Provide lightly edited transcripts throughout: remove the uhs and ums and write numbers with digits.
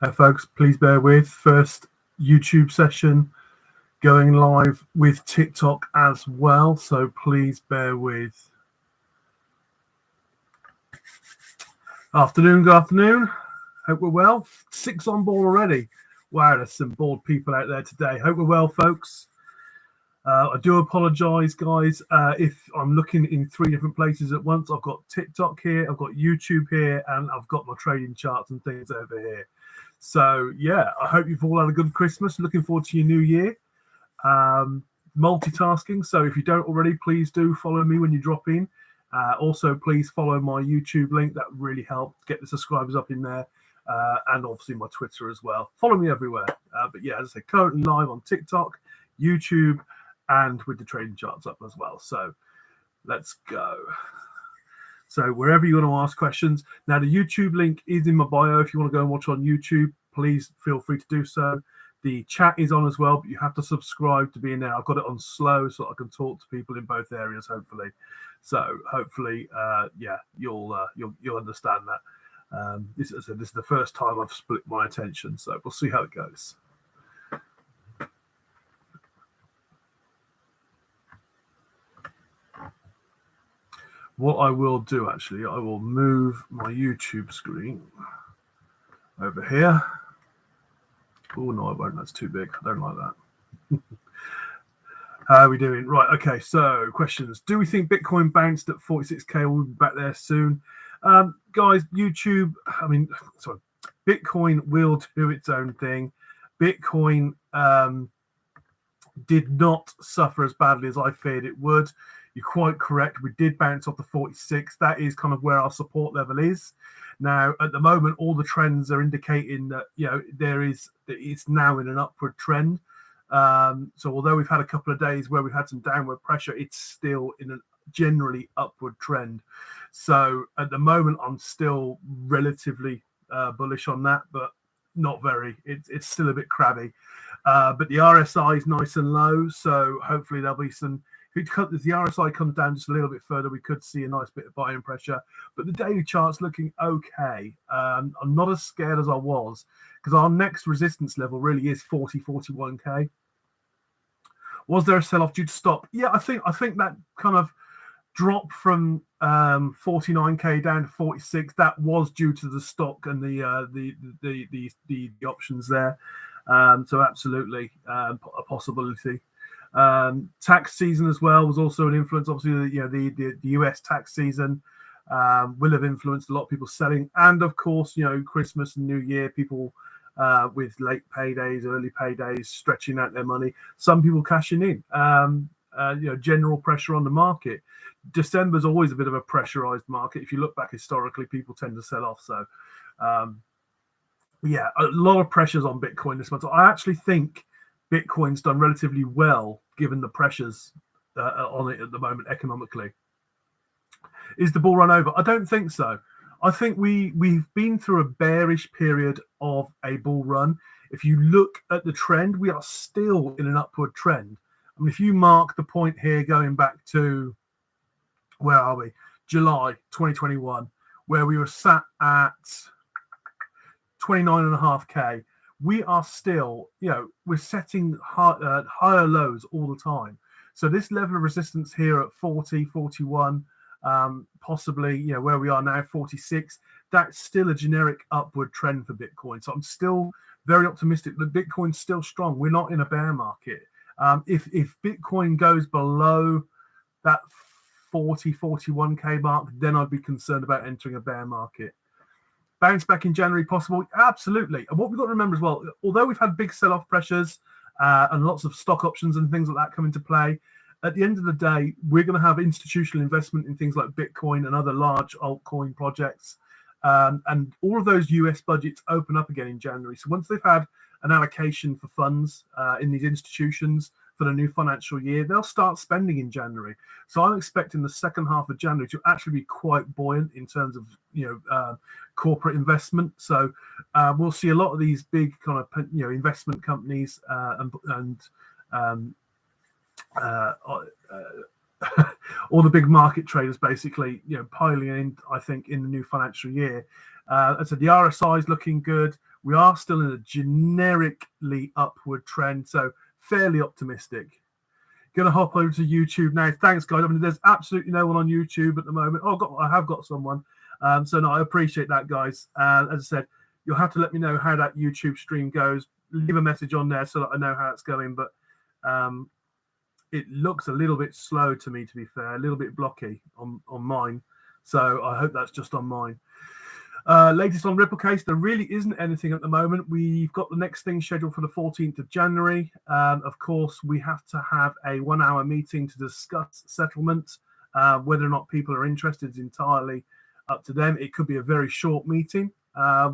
Folks, please bear with. First YouTube session going live with TikTok as well, so please bear with. Good afternoon. Hope we're well. 6 on board already. Wow, there's some bored people out there today. Hope we're well, folks. I do apologise, guys, if I'm looking in 3 different places at once. I've got TikTok here, I've got YouTube here, and I've got my trading charts and things over here. So, yeah, I hope you've all had a good Christmas. Looking forward to your new year. Multitasking. So if you don't already, please do follow me when you drop in. Also, please follow my YouTube link. That really helped get the subscribers up in there. And obviously my Twitter as well. Follow me everywhere. But yeah, as I say, currently live on TikTok, YouTube, and with the trading charts up as well. So let's go. So wherever you want to ask questions. Now, the YouTube link is in my bio. If you want to go and watch on YouTube, please feel free to do so. The chat is on as well, but you have to subscribe to be in there. I've got it on slow so I can talk to people in both areas, hopefully. So hopefully, yeah, you'll understand that. This is the first time I've split my attention, so we'll see how it goes. What I will do, actually, I will move my YouTube screen over here. Oh, no, I won't. That's too big. I don't like that. How are we doing? Right, okay, so questions. Do we think Bitcoin bounced at 46K? We'll be back there soon. Guys, YouTube, Bitcoin will do its own thing. Bitcoin did not suffer as badly as I feared it would. You're quite correct. We did bounce off the 46. That is kind of where our support level is. Now, at the moment, all the trends are indicating that, it's now in an upward trend. So although we've had a couple of days where we've had some downward pressure, it's still in a generally upward trend. So at the moment, I'm still relatively bullish on that, but not very. It's still a bit crabby. But the RSI is nice and low, so hopefully there'll be some. If the RSI comes down just a little bit further, we could see a nice bit of buying pressure. But the daily chart's looking okay. I'm not as scared as I was because our next resistance level really is 41K. Was there a sell-off due to stop? Yeah, I think that kind of drop from 49K down to 46. That was due to the stock and the options there. So absolutely a possibility. Tax season as well was also an influence. Obviously, the US tax season will have influenced a lot of people selling, and of course, Christmas and New Year, people with late paydays, early paydays, stretching out their money. Some people cashing in. General pressure on the market. December's always a bit of a pressurized market. If you look back historically, people tend to sell off. So, yeah, a lot of pressures on Bitcoin this month. I actually think Bitcoin's done relatively well given the pressures on it at the moment economically. Is the bull run over? I don't think so. I think we've been through a bearish period of a bull run. If you look at the trend, we are still in an upward trend. I mean, if you mark the point here going back to, where are we? July 2021, where we were sat at 29.5K. We are still, we're setting higher lows all the time. So this level of resistance here at 40, 41, possibly, where we are now, 46, that's still a generic upward trend for Bitcoin. So I'm still very optimistic that Bitcoin's still strong. We're not in a bear market. If Bitcoin goes below that 40, 41K mark, then I'd be concerned about entering a bear market. Bounce back in January possible? Absolutely. And what we've got to remember as well, although we've had big sell-off pressures and lots of stock options and things like that come into play, at the end of the day, we're going to have institutional investment in things like Bitcoin and other large altcoin projects. And all of those US budgets open up again in January. So once they've had an allocation for funds in these institutions for the new financial year, they'll start spending in January. So I'm expecting the second half of January to actually be quite buoyant in terms of corporate investment. So we'll see a lot of these big kind of investment companies and all the big market traders basically piling in, I think, in the new financial year. So the RSI is looking good. we are still in a generically upward trend, so fairly optimistic. Gonna hop over to YouTube now. Thanks, guys. I mean, there's absolutely no one on YouTube at the moment. I have got someone. So no, I appreciate that, guys. As I said, you'll have to let me know how that YouTube stream goes. Leave a message on there so that I know how it's going. But it looks a little bit slow to me, to be fair, a little bit blocky on mine. So I hope that's just on mine. Latest on Ripple case, there really isn't anything at the moment. We've got the next thing scheduled for the 14th of January. Of course, we have to have a 1-hour meeting to discuss settlement. Whether or not people are interested is entirely up to them. It could be a very short meeting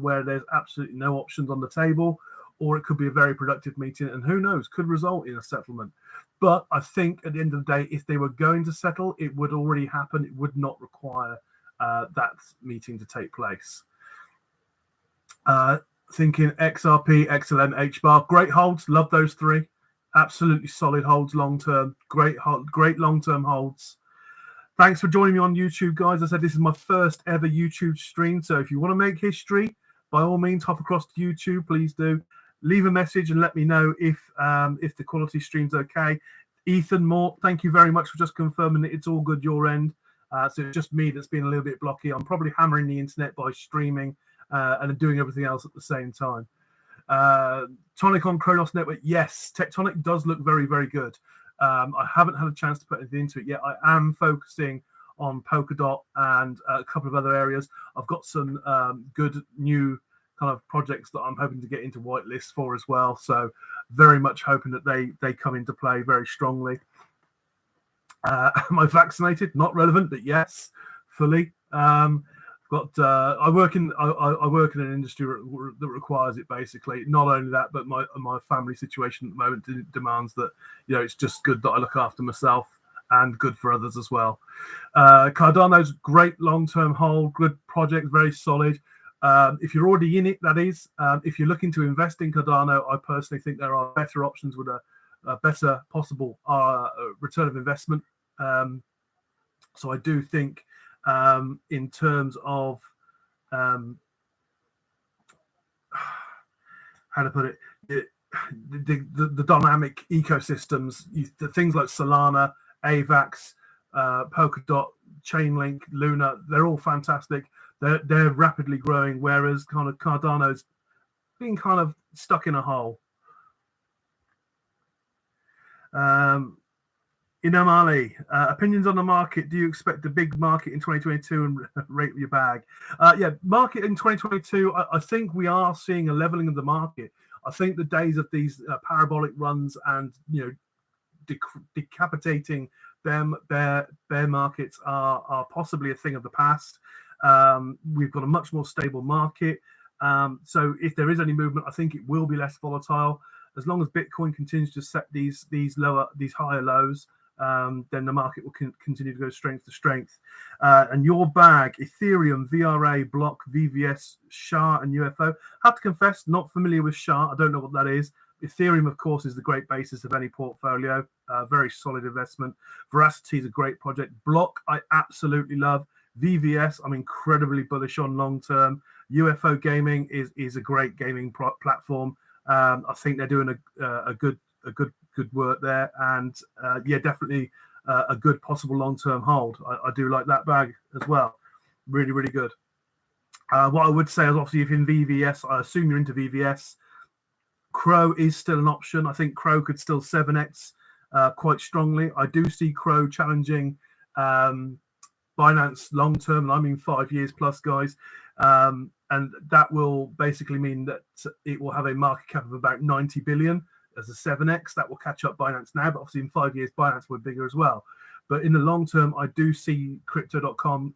where there's absolutely no options on the table, or it could be a very productive meeting, and who knows, could result in a settlement. But I think at the end of the day, if they were going to settle, it would already happen. It would not require that meeting to take place. Thinking XRP, XLM, HBAR, great holds. Love those three. Absolutely solid holds long term. Great long term holds. Thanks for joining me on YouTube, guys. I said this is my first ever YouTube stream, so if you want to make history, by all means, hop across to YouTube. Please do. Leave a message and let me know if the quality stream's okay. Ethan Moore, thank you very much for just confirming that it's all good your end. So it's just me that's been a little bit blocky. I'm probably hammering the internet by streaming and doing everything else at the same time. Tonic on Kronos Network. Yes, Tectonic does look very, very good. I haven't had a chance to put anything into it yet. I am focusing on Polkadot and a couple of other areas. I've got some good new kind of projects that I'm hoping to get into whitelist for as well. So very much hoping that they come into play very strongly. Am I vaccinated? Not relevant, but yes, fully. I work in an industry that requires it basically. Not only that, but my family situation at the moment demands that it's just good that I look after myself and good for others as well. Cardano's great long-term hold, good project, very solid. If you're already in it, that is. If you're looking to invest in Cardano, I personally think there are better options with a better possible return of investment. So I do think in terms of how to put it, the dynamic ecosystems, the things like Solana, AVAX, Polkadot, Chainlink, Luna, they're all fantastic. They're rapidly growing, whereas kind of Cardano's being kind of stuck in a hole. Inam Ali, opinions on the market. Do you expect a big market in 2022 and rate your bag? Yeah, market in 2022, I think we are seeing a leveling of the market. I think the days of these parabolic runs and decapitating them bear markets are possibly a thing of the past. We've got a much more stable market. So if there is any movement, I think it will be less volatile. As long as Bitcoin continues to set these higher lows, then the market will continue to go strength to strength. And your bag, Ethereum, VRA, Block, VVS, SHA, and UFO. Have to confess, not familiar with SHA. I don't know what that is. Ethereum, of course, is the great basis of any portfolio. Very solid investment. Veracity is a great project. Block, I absolutely love. VVS, I'm incredibly bullish on long term. UFO gaming is a great gaming platform. I think they're doing a good work there, and yeah, definitely a good possible long-term hold. I do like that bag as well. Really, really good. What I would say is obviously if in VVS, I assume you're into VVS. Crow is still an option. I think Crow could still 7x quite strongly. I do see Crow challenging Binance long-term, and I mean 5 years plus, guys. And that will basically mean that it will have a market cap of about 90 billion as a 7x. That will catch up Binance now, but obviously in 5 years, Binance will be bigger as well. But in the long term, I do see Crypto.com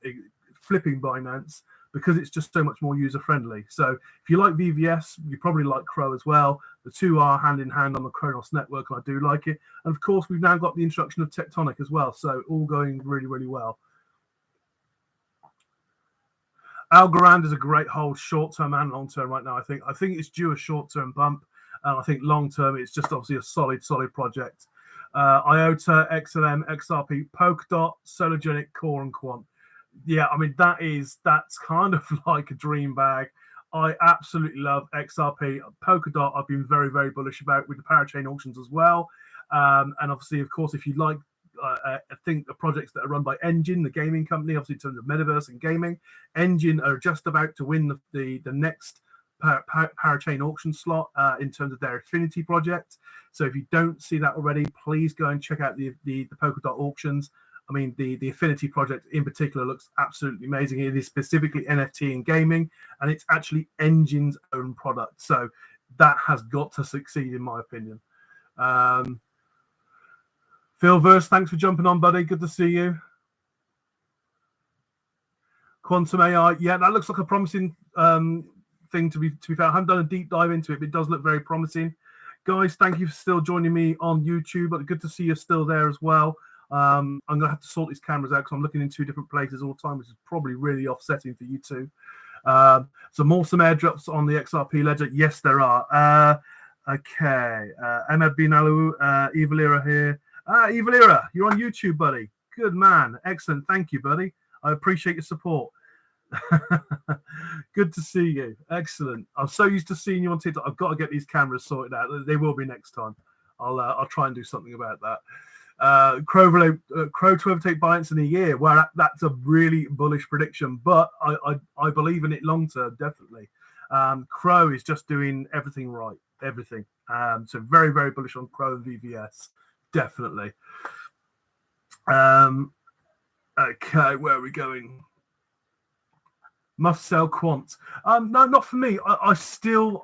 flipping Binance because it's just so much more user-friendly. So if you like VVS, you probably like Crow as well. The two are hand-in-hand on the Kronos network, and I do like it. And of course, we've now got the introduction of Tectonic as well. So all going really, really well. Algorand is a great hold, short-term and long-term right now. I think it's due a short-term bump, and I think long-term it's just obviously a solid project. IOTA, XLM, XRP, Polkadot, Sologenic, Core, and Quant. Yeah, I mean that's kind of like a dream bag. I absolutely love XRP. Polkadot, I've been very, very bullish about with the parachain auctions as well. And obviously, of course, if you like, I think the projects that are run by Engine, the gaming company, obviously in terms of metaverse and gaming, Engine are just about to win the next parachain auction slot in terms of their Affinity project. So if you don't see that already, please go and check out the Polkadot auctions. I mean, the Affinity project in particular looks absolutely amazing. It is specifically NFT and gaming, and it's actually Engine's own product. So that has got to succeed, in my opinion. Phil Verse, thanks for jumping on, buddy. Good to see you. Quantum AI, yeah, that looks like a promising thing to be fair. I haven't done a deep dive into it, but it does look very promising. Guys, thank you for still joining me on YouTube. But good to see you're still there as well. I'm going to have to sort these cameras out because I'm looking in two different places all the time, which is probably really offsetting for you two. So more some airdrops on the XRP ledger. Yes, there are. Okay. Ahmed Bin Alou, Evilira here. Evilira, you're on YouTube, buddy. Good man. Excellent. Thank you, buddy. I appreciate your support. Good to see you. Excellent. I'm so used to seeing you on TikTok. I've got to get these cameras sorted out. They will be next time. I'll try and do something about that. Crow to overtake Binance in a year. Well, that's a really bullish prediction, but I believe in it long term, definitely. Crow is just doing everything right, everything. So very, very bullish on Crow and VVS, definitely. Okay, where are we going? Must sell quant. No, not for me. I still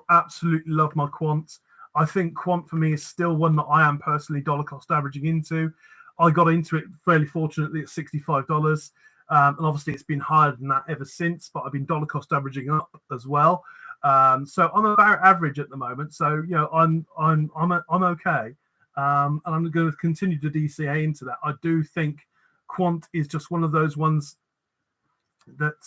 absolutely love my quant. I think quant for me is still one that I am personally dollar cost averaging into. I got into it fairly fortunately at $65, and obviously it's been higher than that ever since. But I've been dollar cost averaging up as well. So I'm about average at the moment. So you know I'm okay, and I'm going to continue to DCA into that. I do think quant is just one of those ones that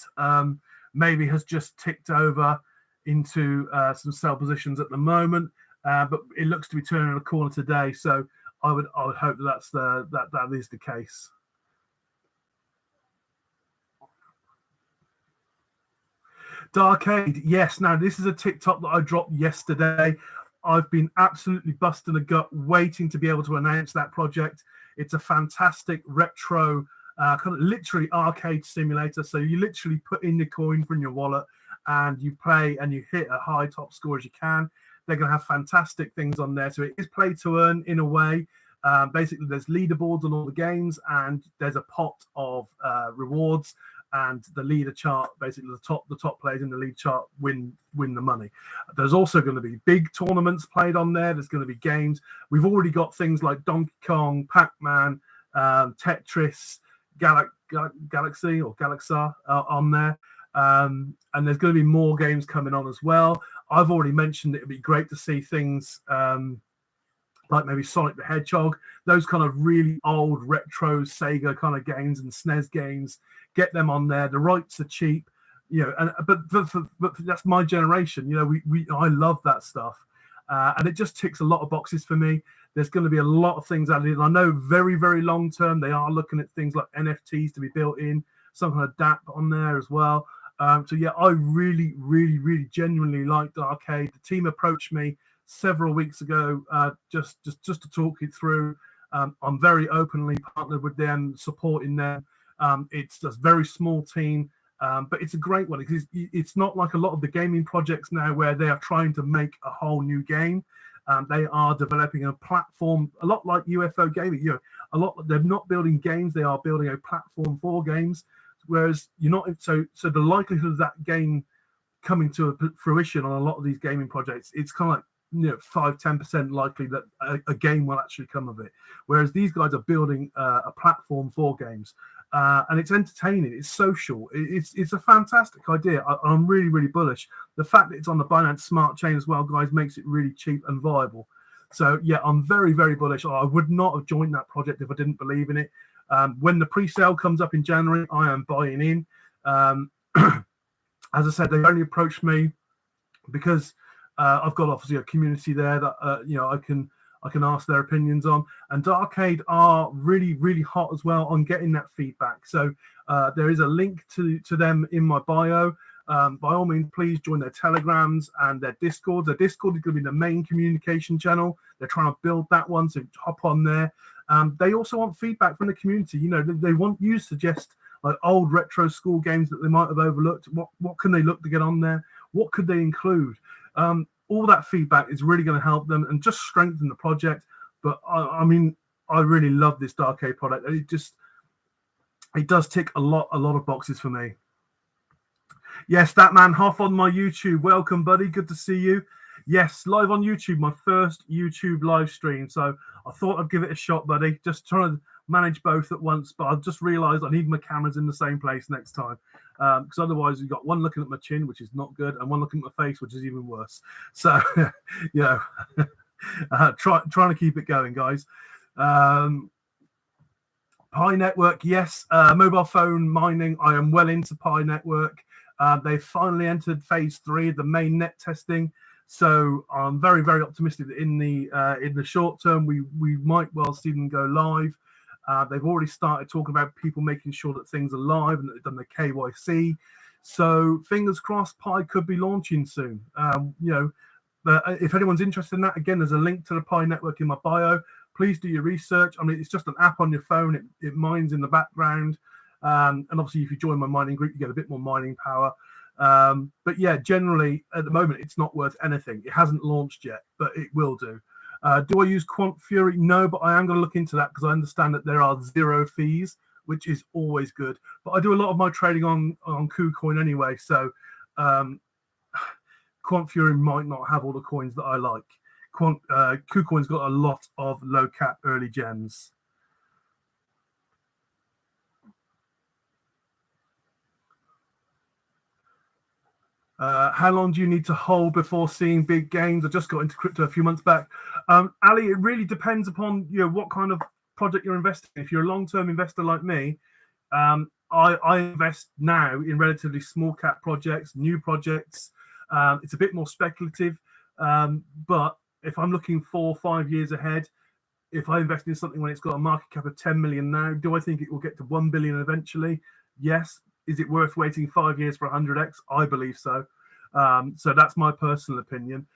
maybe has just ticked over into some sell positions at the moment. But it looks to be turning a corner today, so I would hope that is the case. Darkade, yes. Now this is a TikTok that I dropped yesterday. I've been absolutely busting a gut, waiting to be able to announce that project. It's a fantastic retro, kind of literally arcade simulator. So you literally put in the coin from your wallet and you play and you hit a high top score as you can. They're going to have fantastic things on there. So it is play to earn in a way. Basically, there's leaderboards on all the games, and there's a pot of rewards. And the leader chart, basically the top players in the lead chart win the money. There's also going to be big tournaments played on there. There's going to be games. We've already got things like Donkey Kong, Pac-Man, Tetris, Galaxy or Galaxar on there. And there's going to be more games coming on as well. I've already mentioned it would be great to see things like maybe Sonic the Hedgehog, those kind of really old retro Sega kind of games and SNES games. Get them on there. The rights are cheap, you know. But that's my generation. You know, I love that stuff, and it just ticks a lot of boxes for me. There's going to be a lot of things added in. I know very, very long term they are looking at things like NFTs to be built in, some kind of DApp on there as well. So yeah, I really, really, really genuinely liked Arcade. The team approached me several weeks ago just to talk it through. I'm very openly partnered with them, supporting them. It's a very small team, but it's a great one because it's not like a lot of the gaming projects now where they are trying to make a whole new game. They are developing a platform, a lot like UFO gaming. You know, they're not building games; they are building a platform for games. Whereas you're not so the likelihood of that game coming to fruition on a lot of these gaming projects, it's kind of like 5-10% likely that a game will actually come of it. Whereas these guys are building a platform for games, and it's entertaining, it's social, it's a fantastic idea. I'm really, really bullish. The fact that it's on the Binance Smart Chain as well, guys, makes it really cheap and viable. So yeah, I'm very, very bullish. I would not have joined that project if I didn't believe in it. When the pre-sale comes up in January, I am buying in. As I said, they only approached me because I've got obviously a community there that I can ask their opinions on. And Darkade are really, really hot as well on getting that feedback. So there is a link to them in my bio. by all means, please join their Telegrams and their Discords. Their Discord is going to be the main communication channel. They're trying to build that one, so hop on there. They also want feedback from the community. You know, they want you to suggest like old retro school games that they might have overlooked. What can they look to get on there? What could they include? All that feedback is really going to help them and just strengthen the project. But I mean, I really love this Darkade product. It does tick a lot of boxes for me. Yes, that man Hoff on my YouTube. Welcome, buddy. Good to see you. Yes, live on YouTube, my first YouTube live stream. So I thought I'd give it a shot, buddy. Just trying to manage both at once, but I've just realized I need my cameras in the same place next time. Because otherwise you've got one looking at my chin, which is not good, and one looking at my face, which is even worse. So, you know, trying to keep it going, guys. Pi Network, yes. Mobile phone mining, I am well into Pi Network. They've finally entered phase 3, the main net testing. So I'm very, very optimistic that in the short term, we might well see them go live. They've already started talking about people making sure that things are live and that they've done the KYC. So fingers crossed, Pi could be launching soon. You know, but if anyone's interested in that, again, there's a link to the Pi Network in my bio. Please do your research. I mean, it's just an app on your phone. It mines in the background. And obviously, if you join my mining group, you get a bit more mining power. But yeah, generally, at the moment, it's not worth anything. It hasn't launched yet, but it will do. Do I use Quant Fury? No, but I am going to look into that because I understand that there are 0 fees, which is always good. But I do a lot of my trading on KuCoin anyway, so Quant Fury might not have all the coins that I like. KuCoin's got a lot of low cap early gems. How long do you need to hold before seeing big gains? I just got into crypto a few months back. Ali, it really depends upon what kind of project you're investing in. If you're a long-term investor like me, I invest now in relatively small cap projects, new projects. It's a bit more speculative, but if I'm looking 4 or 5 years ahead, if I invest in something when it's got a market cap of 10 million now, do I think it will get to 1 billion eventually? Yes. Is it worth waiting 5 years for 100x? I believe so. So that's my personal opinion.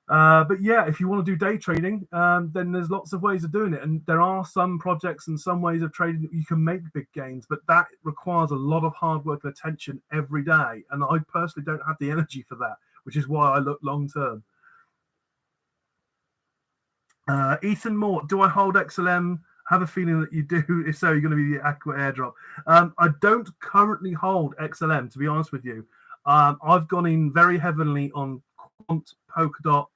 But yeah, if you want to do day trading, then there's lots of ways of doing it. And there are some projects and some ways of trading that you can make big gains, but that requires a lot of hard work and attention every day. And I personally don't have the energy for that, which is why I look long term. Ethan Moore, do I hold XLM? Have a feeling that you do. If so, you're going to be the adequate airdrop. I don't currently hold XLM, to be honest with you. I've gone in very heavily on Quant, Polkadot,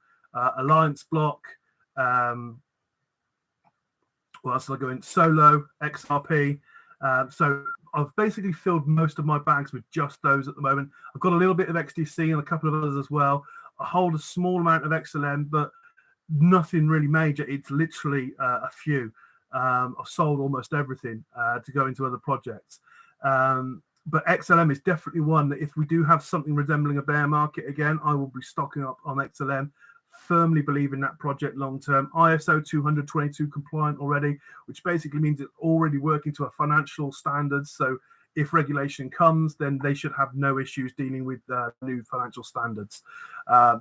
Alliance Block. What else did I go in? Solo, XRP. So I've basically filled most of my bags with just those at the moment. I've got a little bit of XDC and a couple of others as well. I hold a small amount of XLM, but nothing really major. It's literally a few. I've sold almost everything to go into other projects. But XLM is definitely one that if we do have something resembling a bear market again, I will be stocking up on XLM. Firmly believe in that project long term. ISO 222 compliant already, which basically means it's already working to a financial standards. So if regulation comes, then they should have no issues dealing with new financial standards.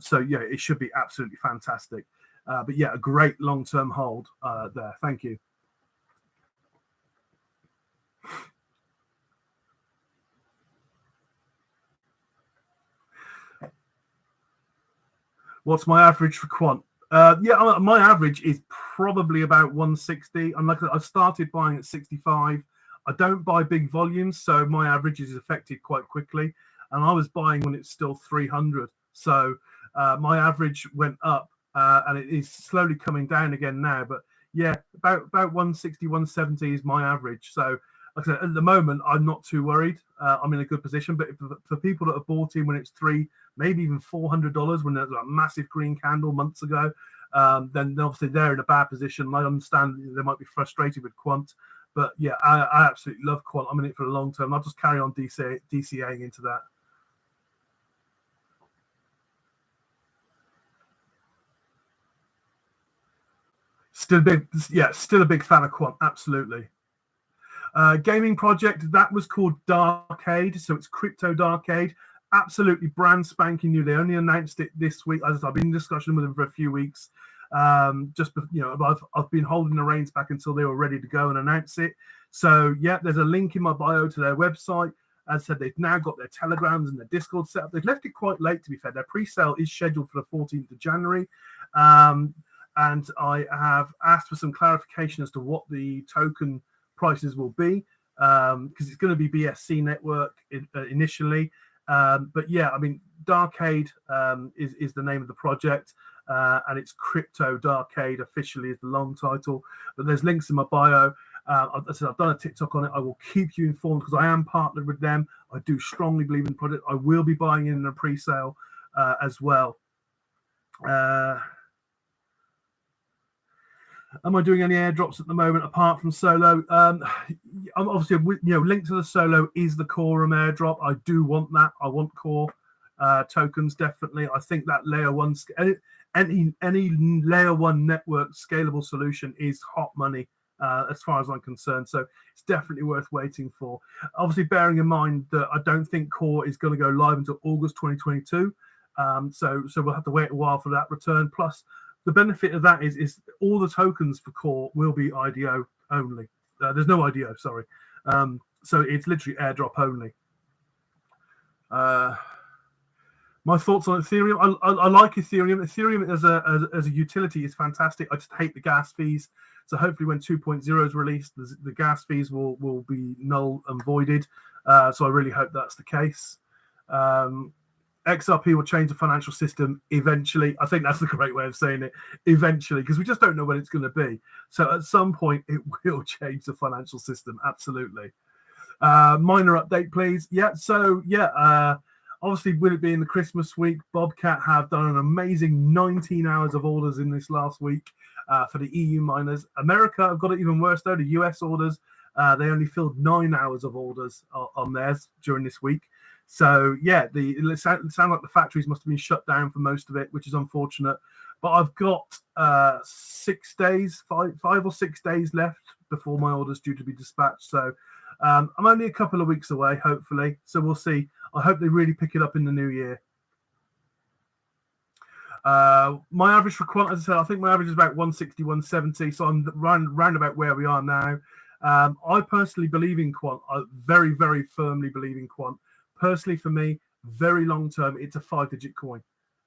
So yeah, it should be absolutely fantastic. But yeah, a great long-term hold there. Thank you. What's my average for Quant? Yeah, my average is probably about 160. And like I started buying at 65. I don't buy big volumes, so my average is affected quite quickly. And I was buying when it's still 300. So my average went up, and it is slowly coming down again now. But yeah, about 160, 170 is my average. So like I said, at the moment, I'm not too worried. I'm in a good position. But for people that have bought in when it's $300, maybe even $400, when there's a massive green candle months ago, then obviously they're in a bad position. I understand they might be frustrated with Quant. But yeah, I absolutely love Quant. I'm in it for the long term. I'll just carry on DCAing into that. Still a big fan of Quant. Absolutely. Gaming project that was called Darkade, so it's Crypto Darkade. absolutely brand spanking new. They only announced it this week. As I've been in discussion with them for a few weeks. I've been holding the reins back until they were ready to go and announce it. So yeah, there's a link in my bio to their website. As I said, they've now got their Telegrams and their Discord set up. They've left it quite late, to be fair. Their pre-sale is scheduled for the 14th of January. And I have asked for some clarification as to what the token prices will be, because it's going to be BSC network initially. But yeah, I mean, Darkade is the name of the project, and it's Crypto Darkade officially is the long title. But there's links in my bio. I've done a TikTok on it. I will keep you informed because I am partnered with them. I do strongly believe in the project. I will be buying in a pre-sale as well. Am I doing any airdrops at the moment apart from Solo? Obviously, link to the Solo is the Quorum airdrop. I do want that. I want core tokens, definitely. I think that layer one, any layer one network scalable solution is hot money as far as I'm concerned. So it's definitely worth waiting for. Obviously, bearing in mind that I don't think core is going to go live until August 2022. So we'll have to wait a while for that return. Plus, the benefit of that is all the tokens for core will be IDO only. There's no IDO, sorry. So it's literally airdrop only. My thoughts on Ethereum. I like Ethereum. Ethereum as a utility is fantastic. I just hate the gas fees. So hopefully when 2.0 is released, the gas fees will be null and voided. So I really hope that's the case. XRP will change the financial system eventually. I think that's the great way of saying it. Eventually, because we just don't know when it's going to be. So at some point, it will change the financial system. Absolutely. Minor update, please. Yeah. So yeah. Obviously, will it be in the Christmas week? Bobcat have done an amazing 19 hours of orders in this last week for the EU miners. America have got it even worse though. The US orders, they only filled 9 hours of orders on theirs during this week. So yeah, it sound like the factories must have been shut down for most of it, which is unfortunate. But I've got 6 days, five or 6 days left before my order's due to be dispatched. So I'm only a couple of weeks away, hopefully. So we'll see. I hope they really pick it up in the new year. My average for quant, as I said, I think my average is about 160, 170. So I'm round about where we are now. I personally believe in quant. I very, very firmly believe in quant. Personally, for me, very long term, it's a 5-digit coin.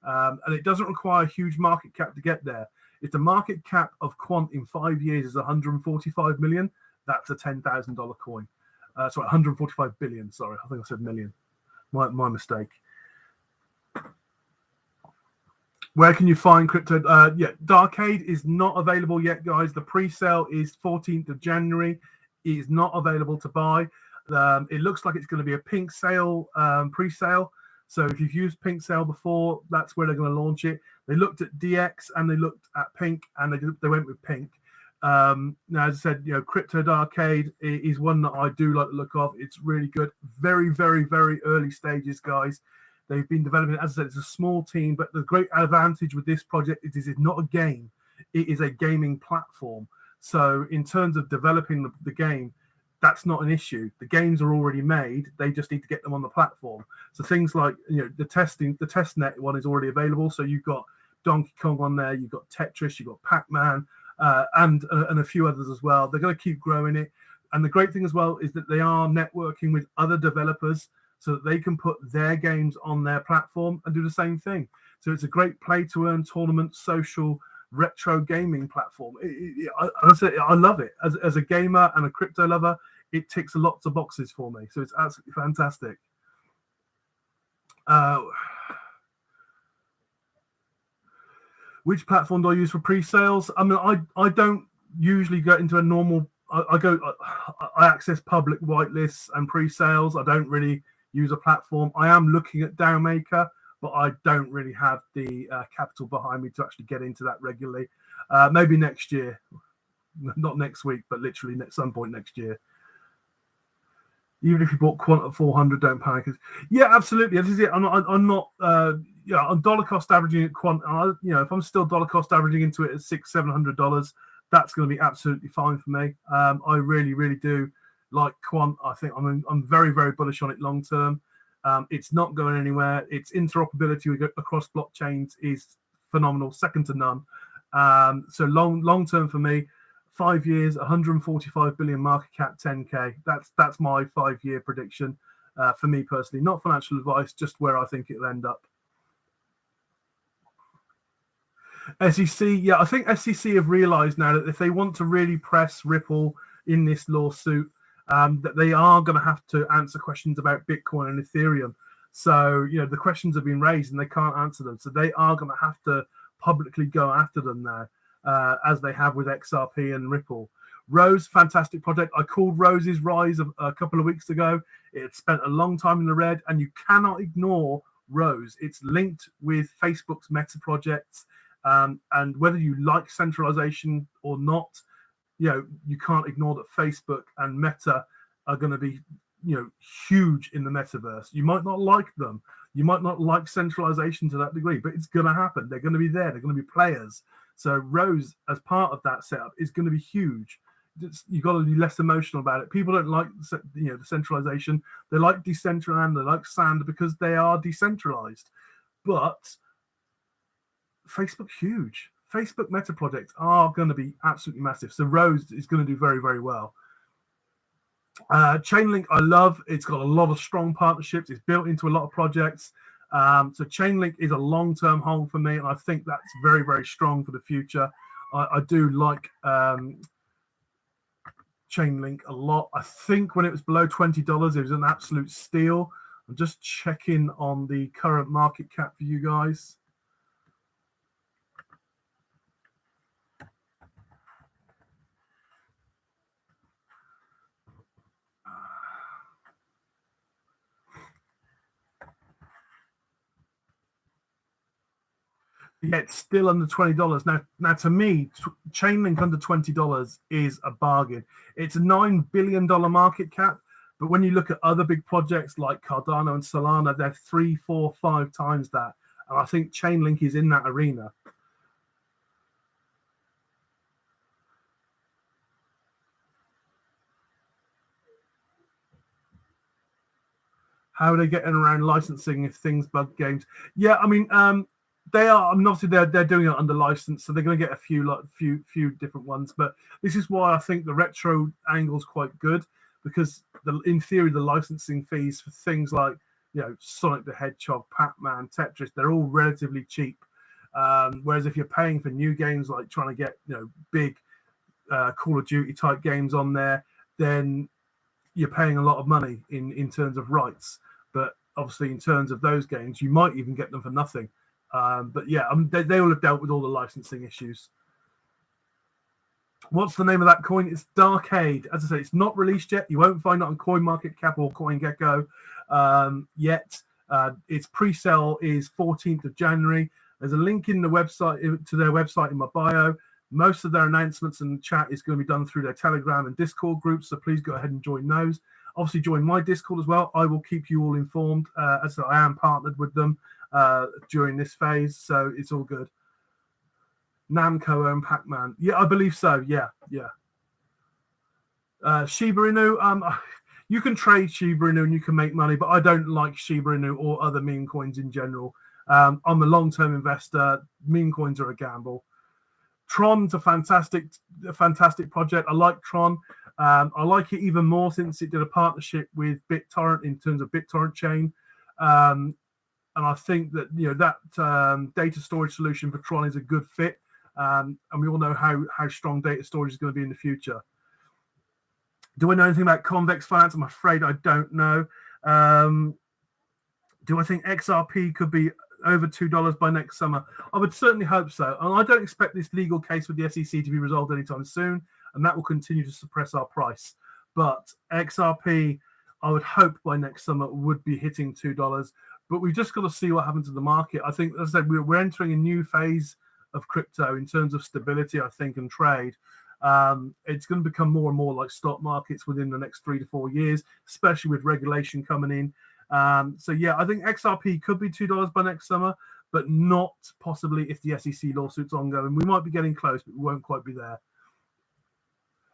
And it doesn't require a huge market cap to get there. If the market cap of quant in 5 years is 145 million, that's a $10,000 coin. Sorry, 145 billion. Sorry, I think I said million. My mistake. Where can you find crypto? Yeah, Darkade is not available yet, guys. The pre-sale is 14th of January. It is not available to buy. It looks like it's going to be a pink sale pre-sale. So if you've used pink sale before, that's where they're going to launch it. They looked at DX and they looked at pink, and they went with pink. Now, as I said, Crypto Darkade is one that I do like the look of. It's really good. Very, very, very early stages, guys. They've been developing it. As I said, it's a small team, but the great advantage with this project is it's not a game. It is a gaming platform. So in terms of developing the game, that's not an issue. The games are already made. They just need to get them on the platform. So things like the testnet one is already available. So you've got Donkey Kong on there, you've got Tetris, you've got Pac-Man, and a few others as well. They're going to keep growing it. And the great thing as well is that they are networking with other developers so that they can put their games on their platform and do the same thing. So it's a great play-to-earn tournament, social, retro gaming platform. I love it. As a gamer and a crypto lover, it ticks lots of boxes for me. So it's absolutely fantastic. Which platform do I use for pre-sales? I mean, I don't usually go into a normal. I access public whitelists and pre-sales. I don't really use a platform. I am looking at DAO Maker, but I don't really have the capital behind me to actually get into that regularly. Maybe next year, not next week, but literally at some point next year. Even if you bought quant at 400, don't panic. Yeah, absolutely. This is it. I'm not. I'm dollar cost averaging at quant. If I'm still dollar cost averaging into it at $600-700, that's going to be absolutely fine for me. I really, really do like quant. I think I'm very, very bullish on it long term. It's not going anywhere. Its interoperability across blockchains is phenomenal, second to none. So long term for me, 5 years, 145 billion market cap, 10k. That's my 5-year prediction for me personally. Not financial advice, just where I think it'll end up. SEC, yeah, I think SEC have realised now that if they want to really press Ripple in this lawsuit, that they are going to have to answer questions about Bitcoin and Ethereum. So, the questions have been raised and they can't answer them. So they are going to have to publicly go after them now, as they have with XRP and Ripple. Rose, fantastic project. I called Rose's rise a couple of weeks ago. It spent a long time in the red, and you cannot ignore Rose. It's linked with Facebook's Meta projects. And whether you like centralization or not, you can't ignore that Facebook and Meta are going to be, huge in the metaverse. You might not like them. You might not like centralization to that degree, but it's going to happen. They're going to be there. They're going to be players. So Rose, as part of that setup, is going to be huge. You've got to be less emotional about it. People don't like, the centralization. They like Decentraland. They like Sand because they are decentralized. But Facebook, huge. Facebook Meta projects are going to be absolutely massive. So Rose is going to do very, very well. Chainlink, I love. It's got a lot of strong partnerships. It's built into a lot of projects. So Chainlink is a long-term hold for me, and I think that's very, very strong for the future. I do like Chainlink a lot. I think when it was below $20, it was an absolute steal. I'm just checking on the current market cap for you guys. Yeah, it's still under $20 now. To me, Chainlink under $20 is a bargain. It's a $9 billion market cap, but when you look at other big projects like Cardano and Solana, they're 3, 4, 5 times that. And I think Chainlink is in that arena. How are they getting around licensing if things bug games? Yeah, I mean, they are. I mean, obviously they're doing it under license, so they're going to get a few different ones. But this is why I think the retro angle is quite good, because in theory the licensing fees for things like Sonic the Hedgehog, Pac-Man, Tetris, they're all relatively cheap. Whereas if you're paying for new games like trying to get big Call of Duty type games on there, then you're paying a lot of money in terms of rights. But obviously in terms of those games, you might even get them for nothing. But yeah, they will have dealt with all the licensing issues. What's the name of that coin? It's Darkade. As I say, it's not released yet. You won't find it on CoinMarketCap or CoinGecko yet. Its pre-sale is 14th of January. There's a link in the website to their website in my bio. Most of their announcements and chat is going to be done through their Telegram and Discord groups, so please go ahead and join those. Obviously, join my Discord as well. I will keep you all informed, as I am partnered with them during this phase, so it's all good. Namco and Pac-Man. Yeah, I believe so. Yeah. Shiba Inu. You can trade Shiba Inu and you can make money, but I don't like Shiba Inu or other meme coins in general. I'm a long-term investor. Meme coins are a gamble. Tron's a fantastic project. I like Tron. I like it even more since it did a partnership with BitTorrent in terms of BitTorrent chain. And I think that that data storage solution for Tron is a good fit. And we all know how strong data storage is going to be in the future. Do I know anything about Convex Finance? I'm afraid I don't know. Do I think XRP could be over $2 by next summer? I would certainly hope so. And I don't expect this legal case with the SEC to be resolved anytime soon, and that will continue to suppress our price. But XRP, I would hope by next summer would be hitting $2. But we've just got to see what happens to the market. I think, as I said, we're entering a new phase of crypto in terms of stability, I think, and trade. It's going to become more and more like stock markets within the next 3 to 4 years, especially with regulation coming in. So yeah, I think XRP could be $2 by next summer, but not possibly if the SEC lawsuit's ongoing. We might be getting close, but we won't quite be there.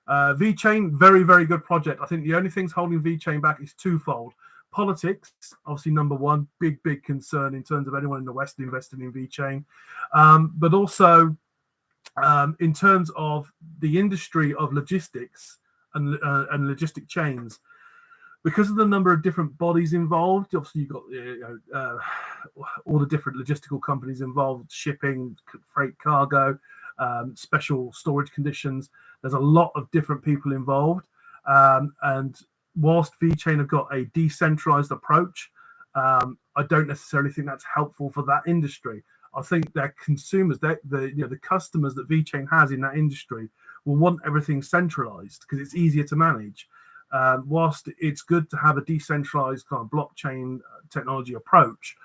VeChain, very, very good project. I think the only things holding VeChain back is twofold. Politics, obviously number one, big concern in terms of anyone in the West investing in VeChain, but also in terms of the industry of logistics and logistic chains. Because of the number of different bodies involved, obviously you've got all the different logistical companies involved, shipping, freight, cargo, special storage conditions. There's a lot of different people involved. And whilst VeChain have got a decentralized approach, I don't necessarily think that's helpful for that industry. I think their consumers, the customers that VeChain has in that industry will want everything centralized because it's easier to manage. Whilst it's good to have a decentralized kind of blockchain technology approach,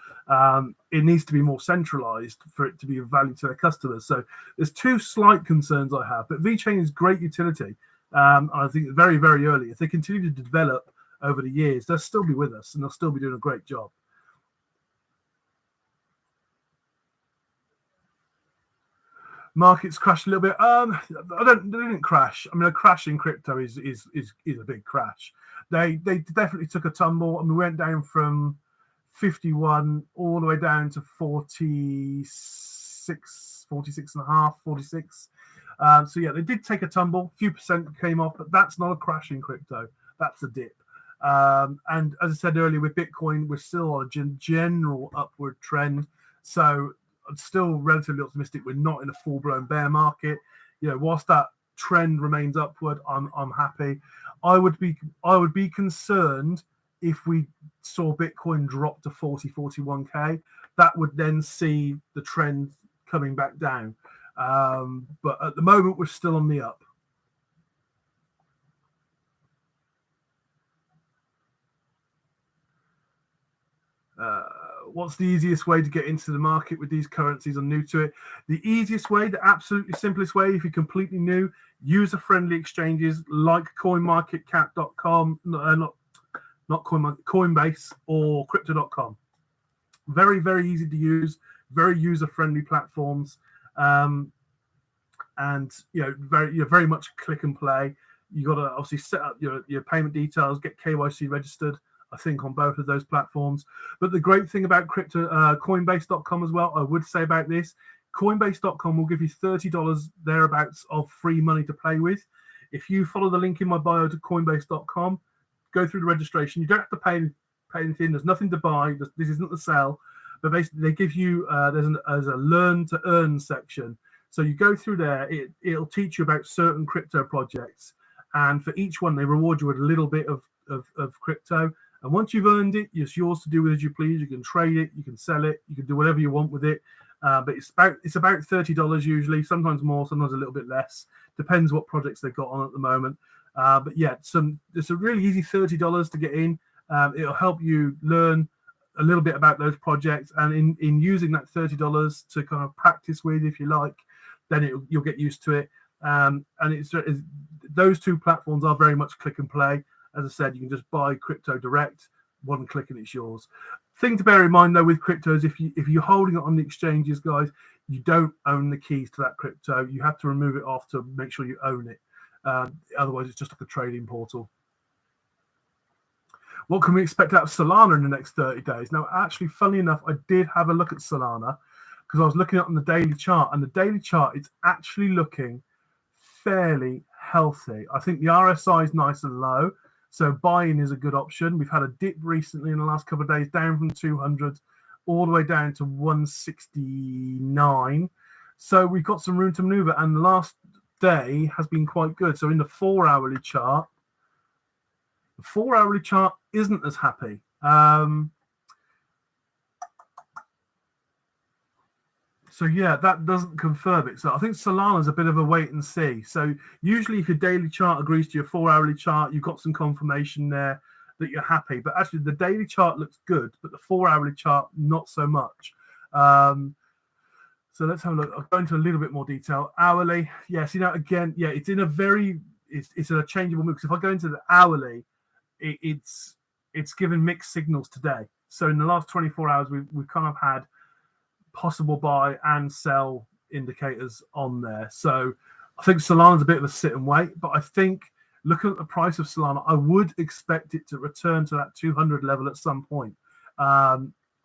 it needs to be more centralized for it to be of value to their customers. So there's two slight concerns I have, but VeChain is great utility. I think very, very early. If they continue to develop over the years, they'll still be with us and they'll still be doing a great job. Markets crashed a little bit. They didn't crash. I mean, a crash in crypto is a big crash. They definitely took a tumble. I mean, we went down from 51 all the way down to 46 and a half, 46. So yeah, they did take a tumble. A few percent came off, but that's not a crash in crypto. That's a dip. And as I said earlier, with Bitcoin, we're still on a general upward trend. So I'm still relatively optimistic. We're not in a full-blown bear market. Whilst that trend remains upward, I'm happy. I would be concerned if we saw Bitcoin drop to 40, 41k. That would then see the trend coming back down. But at the moment, we're still on the up. What's the easiest way to get into the market with these currencies? I'm new to it. The easiest way, the absolutely simplest way, if you're completely new, user-friendly exchanges like coinmarketcap.com, not Coinbase or crypto.com. Very, very easy to use, very user-friendly platforms. And very much click and play. You got to obviously set up your payment details, get KYC registered, I think, on both of those platforms. But the great thing about Coinbase.com as well, I would say about this, Coinbase.com will give you $30 thereabouts of free money to play with. If you follow the link in my bio to Coinbase.com, go through the registration. You don't have to pay anything. There's nothing to buy. This isn't the sell. But basically, they give you there's a learn to earn section. So you go through there. It'll teach you about certain crypto projects, and for each one, they reward you with a little bit of crypto. And once you've earned it, it's yours to do with as you please. You can trade it, you can sell it, you can do whatever you want with it. But it's about $30 usually, sometimes more, sometimes a little bit less. Depends what projects they've got on at the moment. But yeah, it's a really easy $30 to get in. It'll help you learn a little bit about those projects, and in using that $30 to kind of practice with, if you like, then you'll get used to it. And it's those two platforms are very much click and play. As I said, you can just buy crypto direct, one click and it's yours. Thing to bear in mind though with cryptos, if you're holding it on the exchanges, guys, you don't own the keys to that crypto. You have to remove it off to make sure you own it. Otherwise, it's just like a trading portal. What can we expect out of Solana in the next 30 days? Now, actually, funny enough, I did have a look at Solana because I was looking at on the daily chart, and the daily chart is actually looking fairly healthy. I think the RSI is nice and low, so buying is a good option. We've had a dip recently in the last couple of days, down from 200 all the way down to 169. So we've got some room to maneuver, and the last day has been quite good. So in the 4-hourly chart, the 4-hourly chart isn't as happy. So yeah, that doesn't confirm it. So I think Solana's a bit of a wait and see. So usually if your daily chart agrees to your 4-hourly chart, you've got some confirmation there that you're happy. But actually the daily chart looks good, but the 4-hourly chart, not so much. So let's have a look. I'll go into a little bit more detail. Hourly, yes, again, yeah, it's in a very, it's a changeable move. Because if I go into the hourly, it's given mixed signals today. So in the last 24 hours, we've kind of had possible buy and sell indicators on there. So I think Solana's a bit of a sit and wait, but I think looking at the price of Solana, I would expect it to return to that 200 level at some point. I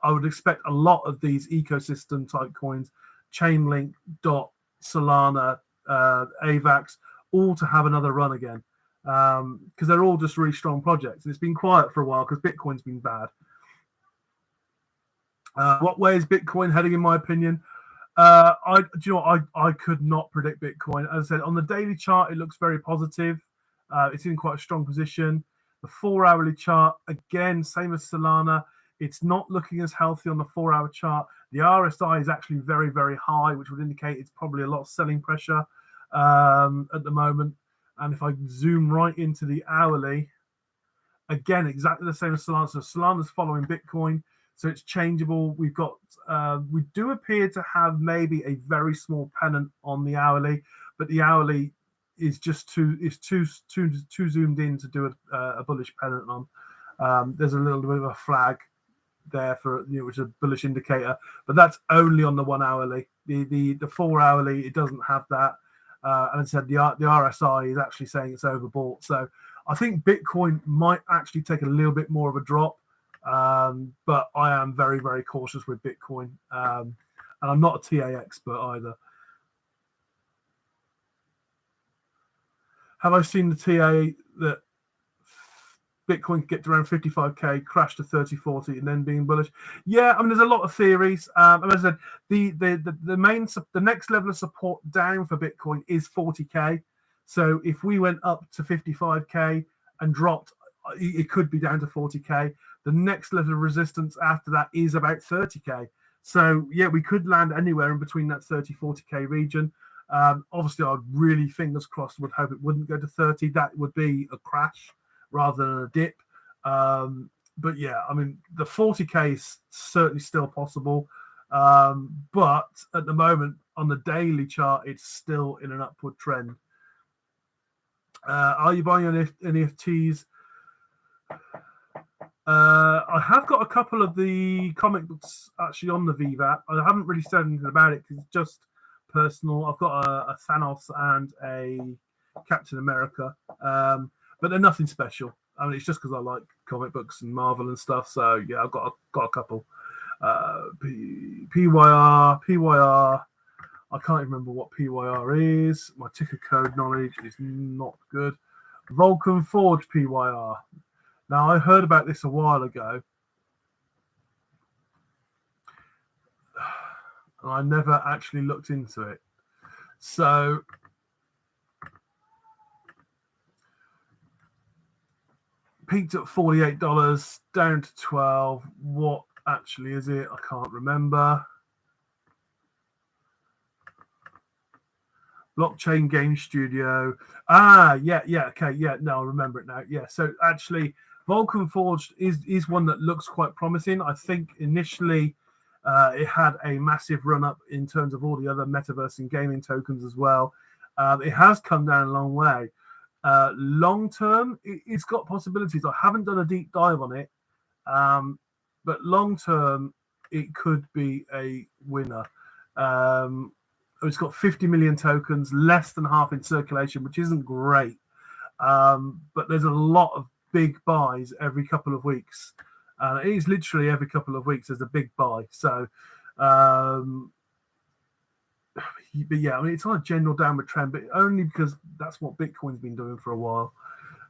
would expect a lot of these ecosystem type coins, Chainlink, DOT, Solana, AVAX, all to have another run again, because they're all just really strong projects. And it's been quiet for a while because Bitcoin's been bad. What way is Bitcoin heading, in my opinion? I could not predict Bitcoin. As I said, on the daily chart, it looks very positive. It's in quite a strong position. The 4-hourly chart, again, same as Solana. It's not looking as healthy on the 4-hour chart. The RSI is actually very, very high, which would indicate it's probably a lot of selling pressure at the moment. And if I zoom right into the hourly, again, exactly the same as Solana. So Solana's following Bitcoin, so it's changeable. We've got, we do appear to have maybe a very small pennant on the hourly, but the hourly is just too zoomed in to do a bullish pennant on. There's a little bit of a flag there for, which is a bullish indicator, but that's only on the 1 hourly. The 4 hourly, it doesn't have that. And I said the RSI is actually saying it's overbought. So I think Bitcoin might actually take a little bit more of a drop, but I am very, very cautious with Bitcoin, and I'm not a TA expert either. Have I seen the TA that Bitcoin could get to around 55k, crash to 30, 40, and then being bullish? Yeah, I mean, there's a lot of theories. As I said, the next level of support down for Bitcoin is 40k. So if we went up to 55k and dropped, it could be down to 40k. The next level of resistance after that is about 30k. So yeah, we could land anywhere in between that 30, 40k region. Obviously, I'd really, fingers crossed, would hope it wouldn't go to 30. That would be a crash rather than a dip. But yeah, I mean, the 40k is certainly still possible. But at the moment, on the daily chart, it's still in an upward trend. Are you buying any NFTs? I have got a couple of the comic books actually on the VVAP. I haven't really said anything about it because it's just personal. I've got a Thanos and a Captain America, but they're nothing special. I mean, it's just because I like comic books and Marvel and stuff. So yeah, I've got a couple. PYR. I can't even remember what PYR is. My ticker code knowledge is not good. Vulcan Forge PYR. Now, I heard about this a while ago, and I never actually looked into it. So peaked at $48, down to $12. What actually is it? I can't remember. Blockchain Game Studio. Okay, no, I remember it now. Yeah, so actually, Vulcan Forged is one that looks quite promising. I think initially it had a massive run up in terms of all the other metaverse and gaming tokens as well. It has come down a long way. Long term, it's got possibilities. I haven't done a deep dive on it, but long term, it could be a winner. It's got 50 million tokens, less than half in circulation, which isn't great. But there's a lot of big buys every couple of weeks. It is literally every couple of weeks there's a big buy. So, but yeah, I mean, it's on a general downward trend, but only because that's what Bitcoin's been doing for a while.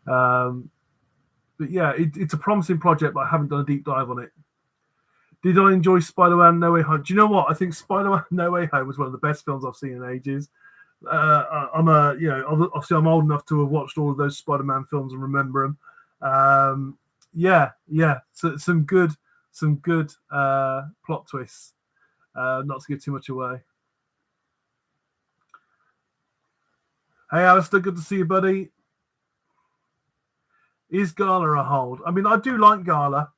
But yeah, it's a promising project, but I haven't done a deep dive on it. Did I enjoy Spider-Man No Way Home? Do you know what? I think Spider-Man No Way Home was one of the best films I've seen in ages. Obviously I'm old enough to have watched all of those Spider-Man films and remember them. So some good plot twists. Not to give too much away. Hey, Alistair, good to see you, buddy. Is Gala a hold? I mean, I do like Gala.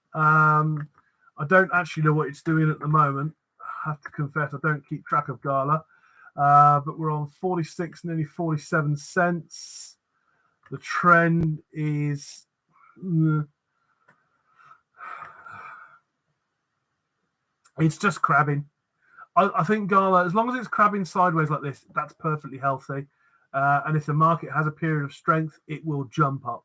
I don't actually know what it's doing at the moment. I have to confess, I don't keep track of Gala. But we're on 46, nearly 47 cents. The trend is... it's just crabbing. I think Gala, as long as it's crabbing sideways like this, that's perfectly healthy. And if the market has a period of strength, it will jump up.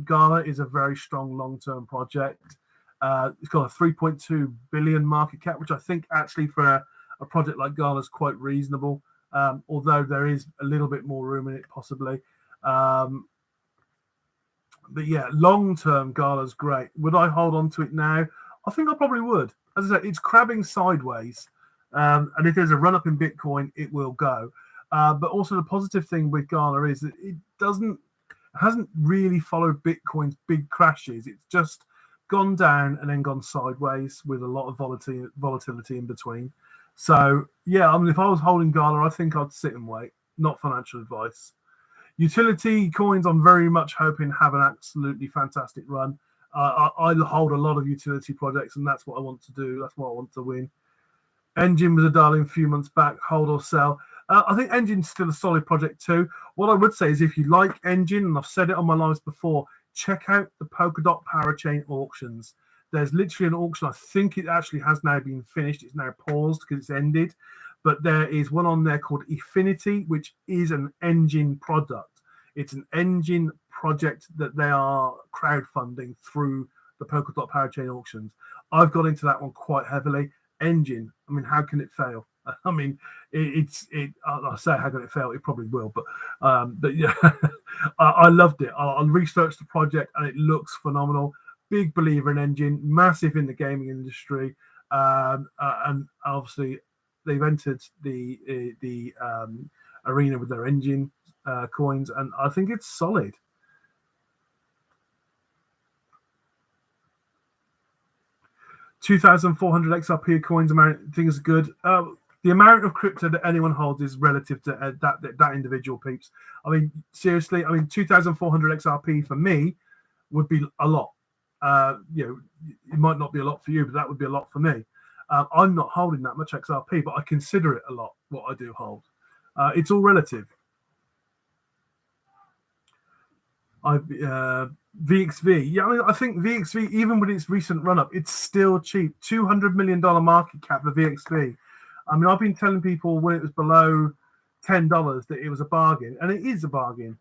Gala is a very strong long-term project. It's got a 3.2 billion market cap, which I think actually for a project like Gala is quite reasonable, although there is a little bit more room in it possibly. But yeah, long-term Gala's great. Would I hold on to it now? I think I probably would. As I said, it's crabbing sideways. And if there's a run-up in Bitcoin, it will go. But also the positive thing with Gala is that it hasn't really followed Bitcoin's big crashes. It's just gone down and then gone sideways with a lot of volatility in between. So yeah, I mean, if I was holding Gala, I think I'd sit and wait. Not financial advice. Utility coins, I'm very much hoping have an absolutely fantastic run. I hold a lot of utility projects, and that's what I want to do. That's what I want to win. Engine was a darling a few months back. Hold or sell. I think Engine's still a solid project too. What I would say is if you like Engine, and I've said it on my lives before, check out the Polkadot Parachain auctions. There's literally an auction. I think it actually has now been finished. It's now paused because it's ended. But there is one on there called Efinity, which is an Engine product. It's an Engine project that they are crowdfunding through the Polkadot Parachain auctions. I've got into that one quite heavily. Engine, I mean, how can it fail? I mean, I say how can it fail? It probably will, but yeah, I loved it. I researched the project and it looks phenomenal. Big believer in Engine, massive in the gaming industry, and obviously they've entered the arena with their Engine coins, and I think it's solid. $2,400 XRP coins amount, I think is good. The amount of crypto that anyone holds is relative to that individual, peeps. I mean, seriously, I mean, 2,400 XRP for me would be a lot. It might not be a lot for you, but that would be a lot for me. I'm not holding that much XRP, but I consider it a lot, what I do hold. It's all relative. VXV. Yeah, I mean, I think VXV, even with its recent run-up, it's still cheap. $200 million market cap for VXV. I mean, I've been telling people when it was below $10 that it was a bargain, and it is a bargain.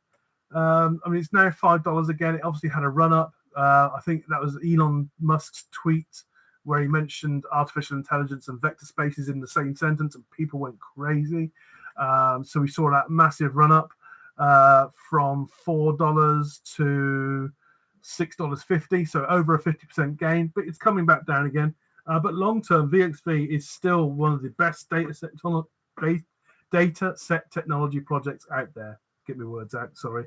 I mean, it's now $5 again. It obviously had a run-up. I think that was Elon Musk's tweet where he mentioned artificial intelligence and vector spaces in the same sentence, and people went crazy. So we saw that massive run-up from $4 to $6.50, so over a 50% gain, but it's coming back down again. But long-term, VXV is still one of the best data set technology projects out there. Get my words out, sorry.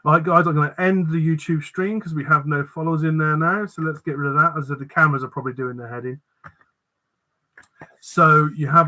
All right, guys, I'm going to end the YouTube stream because we have no followers in there now, so let's get rid of that, as the cameras are probably doing their heading. So you have my